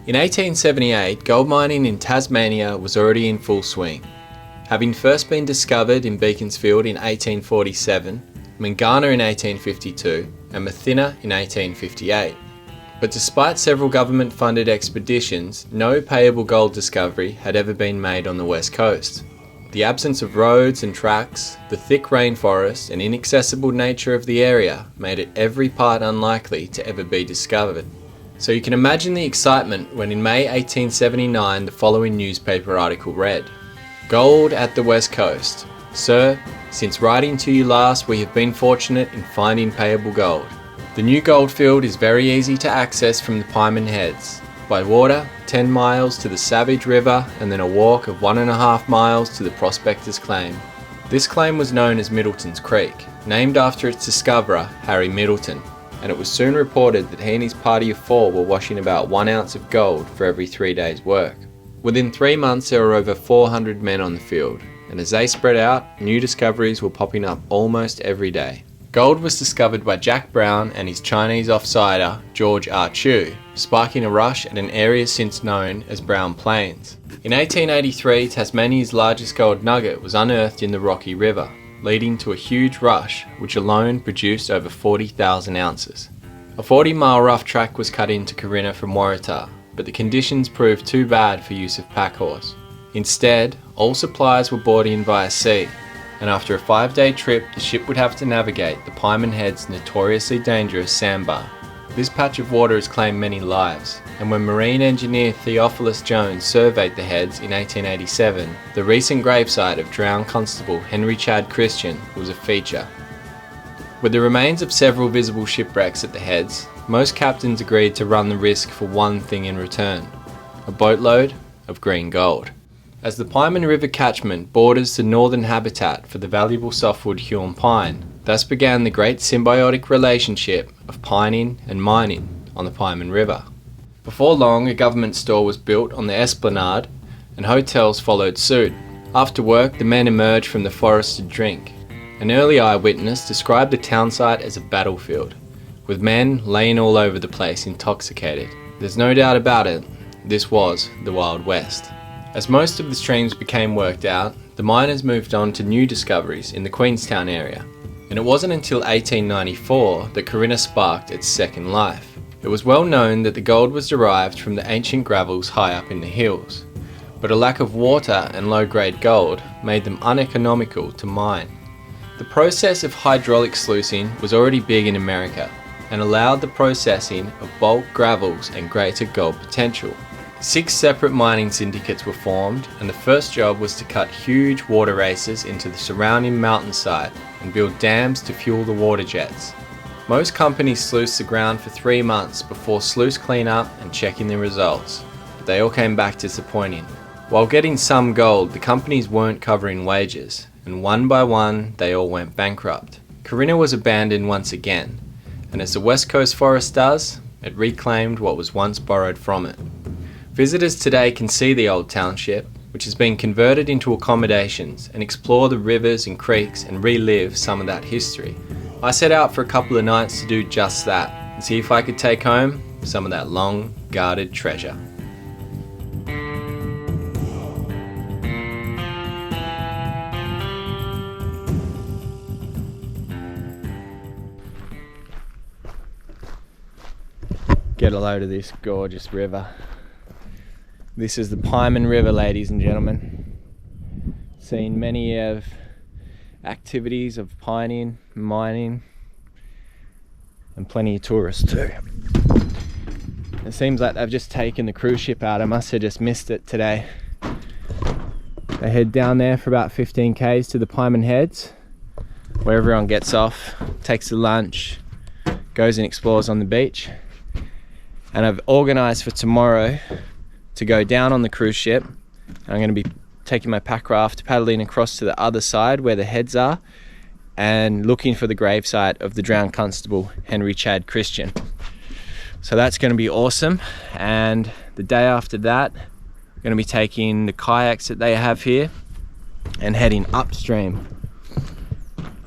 In 1878, gold mining in Tasmania was already in full swing. Having first been discovered in Beaconsfield in 1847, Mangana in 1852 and Mathina in 1858. But despite several government-funded expeditions, no payable gold discovery had ever been made on the west coast. The absence of roads and tracks, the thick rainforest and inaccessible nature of the area made it every part unlikely to ever be discovered. So you can imagine the excitement when in May 1879 the following newspaper article read, "Gold at the West Coast. Sir, since writing to you last we have been fortunate in finding payable gold. The new goldfield is very easy to access from the Pieman Heads. By water, 10 miles to the Savage River and then a walk of 1.5 miles to the prospectors' claim." This claim was known as Middleton's Creek, named after its discoverer, Harry Middleton, and it was soon reported that he and his party of 4 were washing about 1 ounce of gold for every 3 days' work. Within 3 months there were over 400 men on the field, and as they spread out, new discoveries were popping up almost every day. Gold was discovered by Jack Brown and his Chinese offsider, George R. Chu, sparking a rush at an area since known as Brown Plains. In 1883, Tasmania's largest gold nugget was unearthed in the Rocky River, leading to a huge rush which alone produced over 40,000 ounces. A 40-mile rough track was cut into Corinna from Waratah, but the conditions proved too bad for use of packhorse. Instead, all supplies were brought in via sea, and after a 5-day trip the ship would have to navigate the Pieman Head's notoriously dangerous sandbar. This patch of water has claimed many lives, and when marine engineer Theophilus Jones surveyed the heads in 1887, the recent gravesite of drowned Constable Henry Chad Christian was a feature. With the remains of several visible shipwrecks at the heads, most captains agreed to run the risk for one thing in return: a boatload of green gold. As the Pieman River catchment borders the northern habitat for the valuable softwood Huon pine, thus began the great symbiotic relationship of pining and mining on the Pieman River. Before long, a government store was built on the esplanade and hotels followed suit. After work, the men emerged from the forest to drink. An early eyewitness described the town site as a battlefield, with men laying all over the place intoxicated. There's no doubt about it, this was the Wild West. As most of the streams became worked out, the miners moved on to new discoveries in the Queenstown area, and it wasn't until 1894 that Corinna sparked its second life. It was well known that the gold was derived from the ancient gravels high up in the hills, but a lack of water and low-grade gold made them uneconomical to mine. The process of hydraulic sluicing was already big in America and allowed the processing of bulk gravels and greater gold potential. 6 separate mining syndicates were formed, and the first job was to cut huge water races into the surrounding mountainside and build dams to fuel the water jets. Most companies sluiced the ground for 3 months before sluice cleanup and checking the results, but they all came back disappointing. While getting some gold, the companies weren't covering wages, and one by one they all went bankrupt. Corinna was abandoned once again, and as the West Coast forest does, it reclaimed what was once borrowed from it. Visitors today can see the old township, which has been converted into accommodations, and explore the rivers and creeks and relive some of that history. I set out for a couple of nights to do just that, and see if I could take home some of that long guarded treasure. Get a load of this gorgeous river. This is the Pieman River, ladies and gentlemen. Seen many of activities of pining, mining, and plenty of tourists too. It seems like they've just taken the cruise ship out. I must have just missed it today. They head down there for about 15 k's to the Pieman Heads, where everyone gets off, takes a lunch, goes and explores on the beach. And I've organised for tomorrow to go down on the cruise ship. I'm going to be taking my pack raft, paddling across to the other side where the heads are, and looking for the gravesite of the drowned constable Henry Chad Christian. So that's going to be awesome. And the day after that, I'm going to be taking the kayaks that they have here and heading upstream.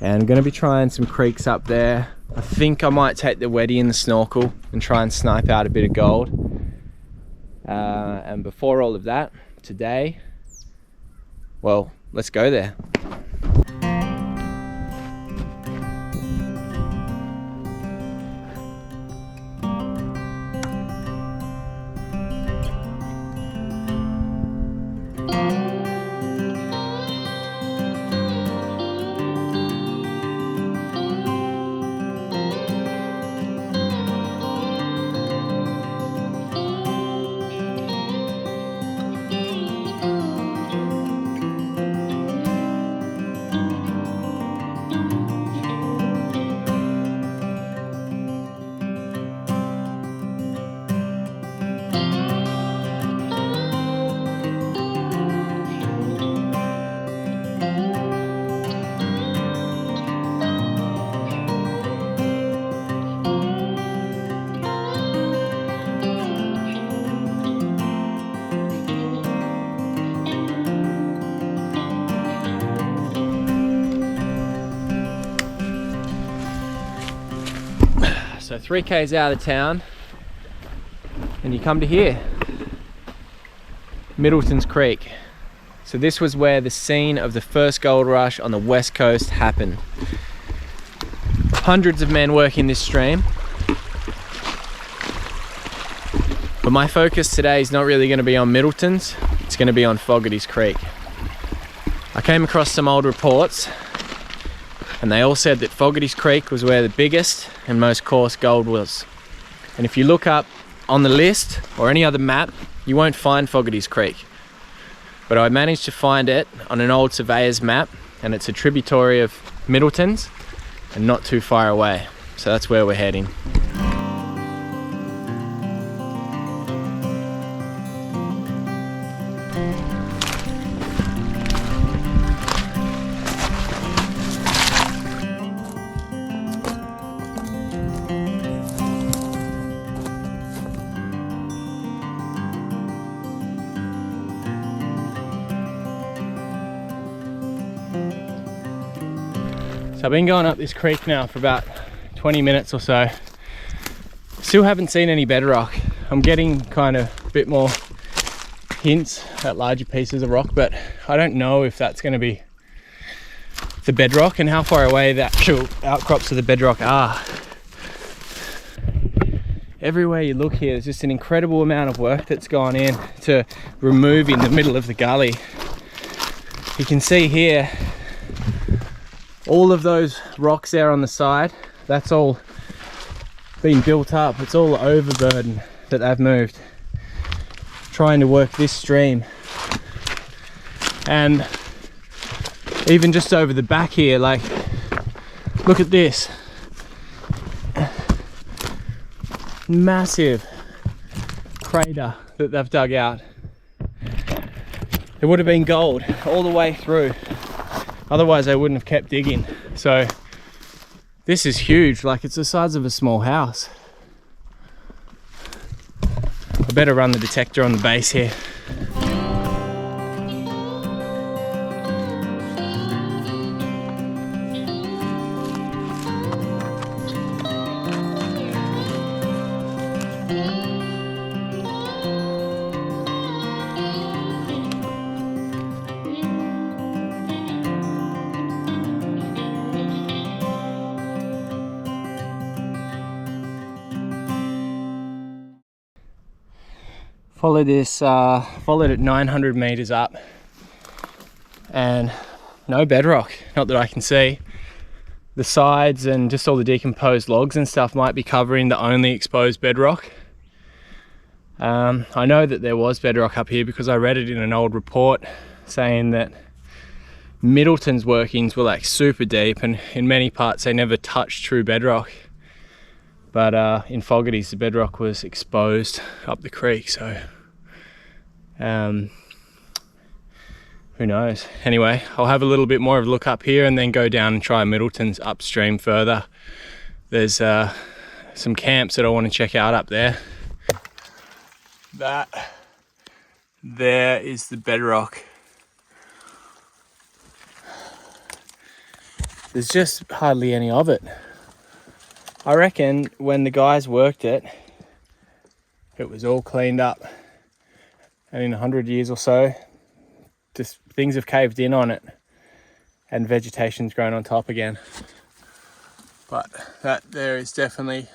And I'm going to be trying some creeks up there. I think I might take the weddy and the snorkel and try and snipe out a bit of gold. And before all of that, today, well, let's go there. So 3 k's out of town and you come to here, Middleton's Creek. So this was where the scene of the first gold rush on the west coast happened. Hundreds of men working this stream. But my focus today is not really going to be on Middleton's, it's going to be on Fogarty's Creek. I came across some old reports and they all said that Fogarty's Creek was where the biggest and most coarse gold was. And if you look up on the list or any other map, you won't find Fogarty's Creek. But I managed to find it on an old surveyor's map, and it's a tributary of Middleton's and not too far away. So that's where we're heading. So I've been going up this creek now for about 20 minutes or so. Still haven't seen any bedrock. I'm getting kind of a bit more hints at larger pieces of rock, but I don't know if that's going to be the bedrock and how far away the actual outcrops of the bedrock are. Everywhere you look here, there's just an incredible amount of work that's gone in to remove in the middle of the gully. You can see here all of those rocks there on the side, that's all been built up. It's all overburden that they've moved, trying to work this stream. And even just over the back here, like, look at this. Massive crater that they've dug out. It would have been gold all the way through. Otherwise they wouldn't have kept digging. So this is huge, like it's the size of a small house. I better run the detector on the base here. Followed it 900 meters up and no bedrock, not that I can see. The sides and just all the decomposed logs and stuff might be covering the only exposed bedrock. I know that there was bedrock up here because I read it in an old report saying that Middleton's workings were like super deep and in many parts they never touched true bedrock. But in Fogarty's the bedrock was exposed up the creek, so who knows. Anyway, I'll have a little bit more of a look up here and then go down and try Middleton's upstream further. There's some camps that I want to check out up there. That there is the bedrock. There's just hardly any of it. I reckon when the guys worked it, it was all cleaned up And in 100 years or so, just things have caved in on it and vegetation's grown on top again. But that there is definitely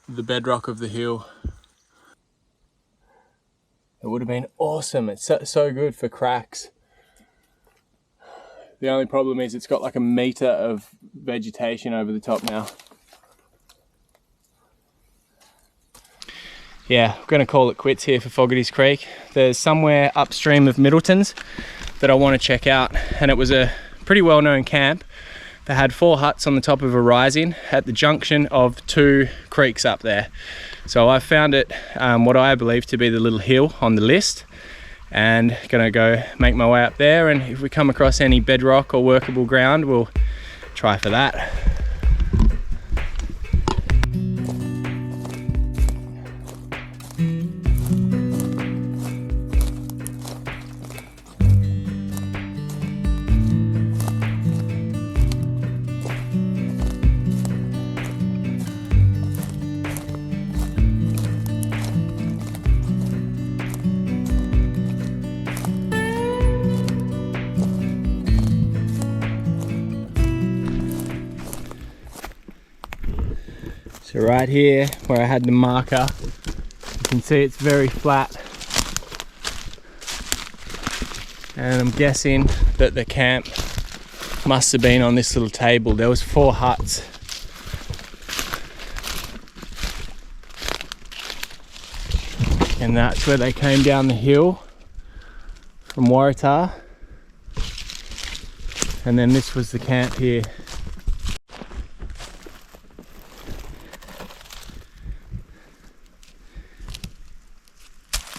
the bedrock of the hill. It would have been awesome. It's so good for cracks. The only problem is it's got like a metre of vegetation over the top now. Yeah, I'm going to call it quits here for Fogarty's Creek. There's somewhere upstream of Middleton's that I want to check out, and it was a pretty well-known camp. They had 4 huts on the top of a rising at the junction of 2 creeks up there. So I found it, what I believe to be the little hill on the list, and gonna go make my way up there, and if we come across any bedrock or workable ground, we'll try for that. So right here where I had the marker, you can see it's very flat, and I'm guessing that the camp must have been on this little table. There was 4 huts. And that's where they came down the hill from Waratah, and then this was the camp here.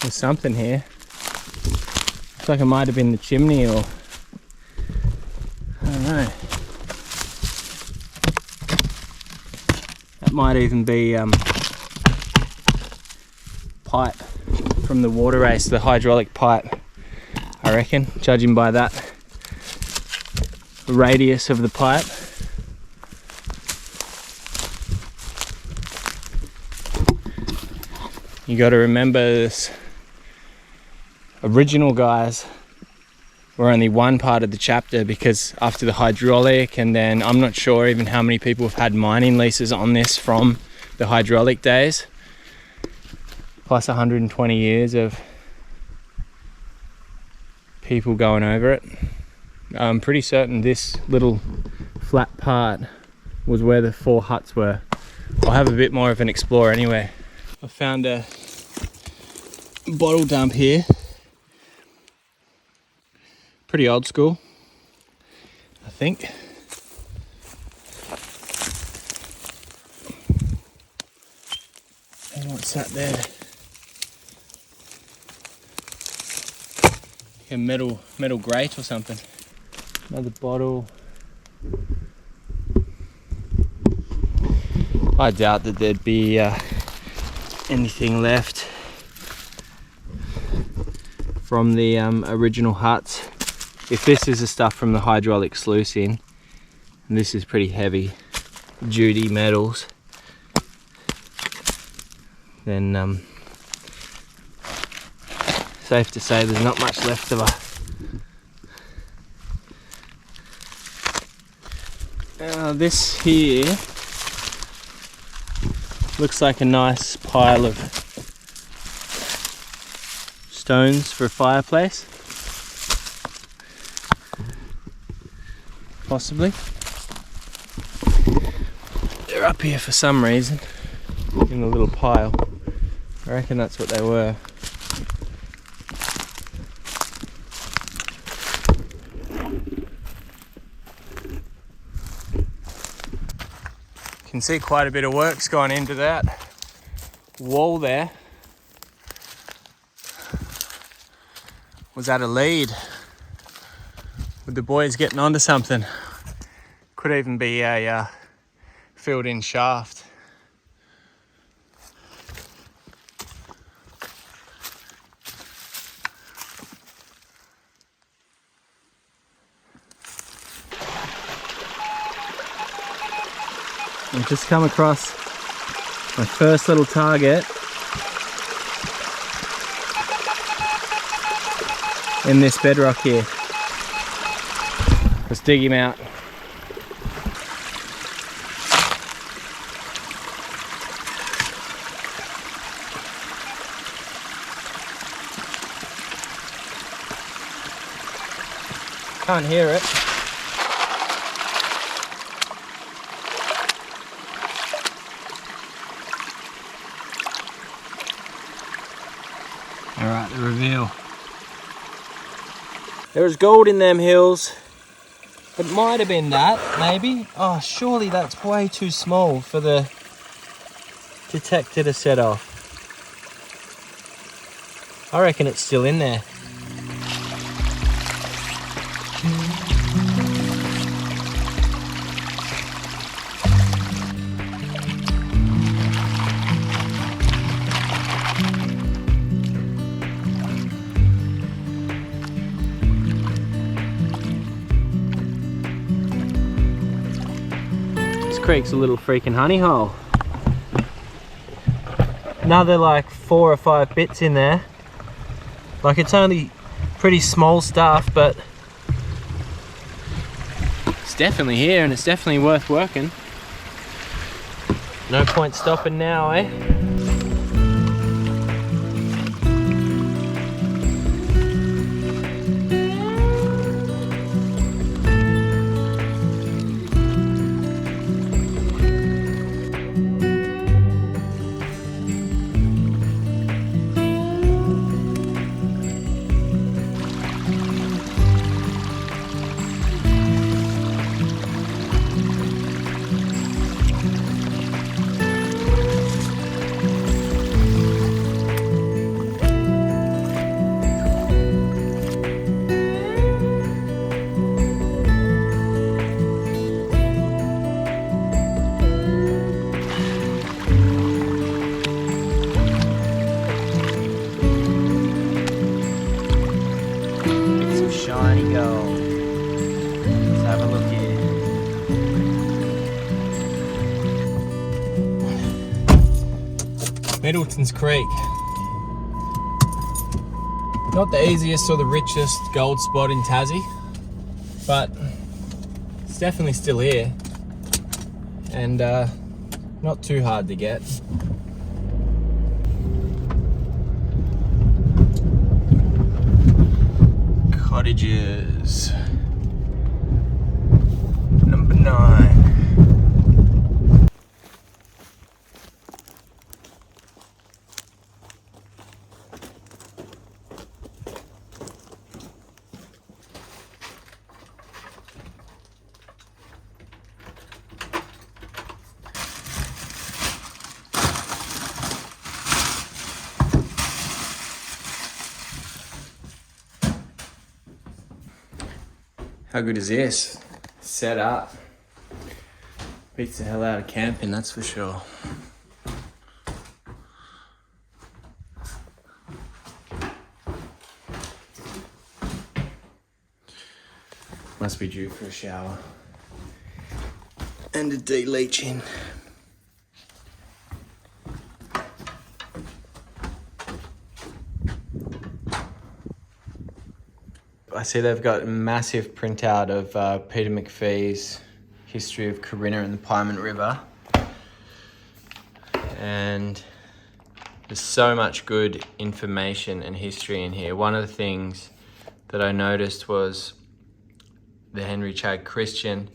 There's something here. Looks like it might have been the chimney, or I don't know. That might even be pipe from the water race, the hydraulic pipe, I reckon, judging by that radius of the pipe. You got to remember this. Original guys were only one part of the chapter, because after the hydraulic, and then I'm not sure even how many people have had mining leases on this from the hydraulic days, plus 120 years of people going over it. I'm pretty certain this little flat part was where the 4 huts were. I'll have a bit more of an explore anyway. I found a bottle dump here. Pretty old school, I think. And what's that there? A metal grate or something. Another bottle. I doubt that there'd be anything left from the original huts. If this is the stuff from the hydraulic sluicing, and this is pretty heavy duty metals, then safe to say there's not much left of her. This here looks like a nice pile of stones for a fireplace. Possibly. They're up here for some reason, in a little pile. I reckon that's what they were. You can see quite a bit of work's gone into that wall there. Was that a lead? With the boys getting onto something? Could even be a filled in shaft. I've just come across my first little target. in this bedrock here. Let's dig him out. Can't hear it. Alright, the reveal. There was gold in them hills. It might have been that, maybe. Oh, surely that's way too small for the detector to set off. I reckon it's still in there. Creek's a little freaking honey hole. Another like 4 or 5 bits in there. Like, it's only pretty small stuff, but it's definitely here and it's definitely worth working. No point stopping now, eh? Shiny gold. Let's have a look here. Middleton's Creek. Not the easiest or the richest gold spot in Tassie, but it's definitely still here and not too hard to get. Cottages. Number 9. How good is this? Set up. Beats the hell out of camping, that's for sure. Must be due for a shower. And a de-leaching. I see they've got a massive printout of Peter McPhee's history of Corinna and the Pyrmont River. And there's so much good information and history in here. One of the things that I noticed was the Henry Chad Christian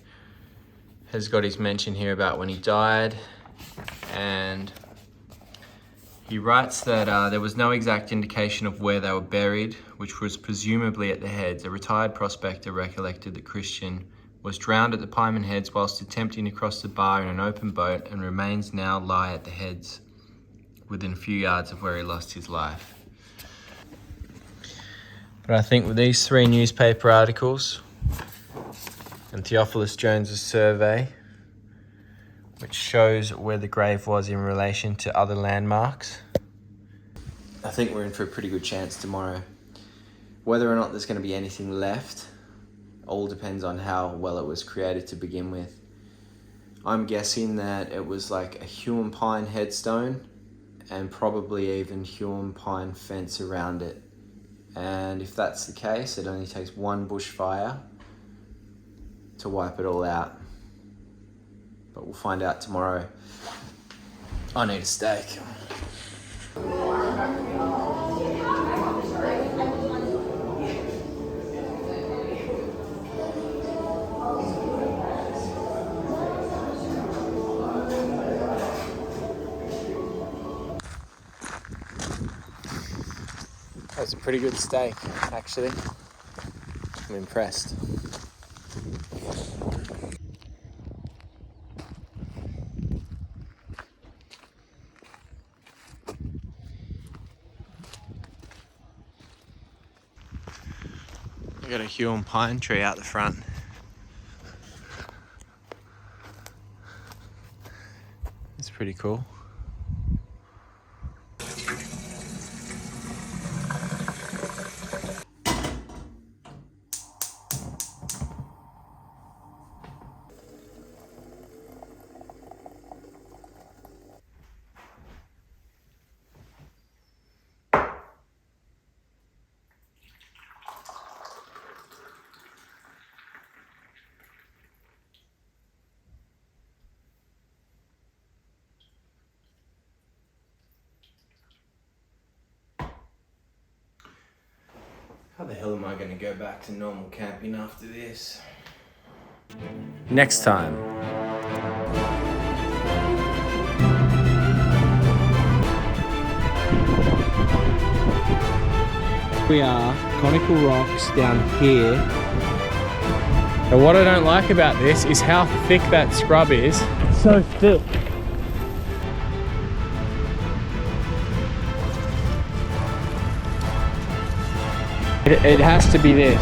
has got his mention here about when he died, and he writes that there was no exact indication of where they were buried, which was presumably at the Heads. A retired prospector recollected that Christian was drowned at the Pyrmont Heads whilst attempting to cross the bar in an open boat, and remains now lie at the Heads, within a few yards of where he lost his life. But I think with these 3 newspaper articles and Theophilus Jones's survey, which shows where the grave was in relation to other landmarks, I think we're in for a pretty good chance tomorrow. Whether or not there's going to be anything left all depends on how well it was created to begin with. I'm guessing that it was like a Huon pine headstone and probably even Huon pine fence around it, And if that's the case, it only takes one bushfire to wipe it all out. But we'll find out tomorrow. I need a steak. That was a pretty good steak, actually. I'm impressed. I got a Huon pine tree out the front. It's pretty cool. How the hell am I going to go back to normal camping after this? Next time. We are conical rocks down here. But what I don't like about this is how thick that scrub is. So thick. It has to be this.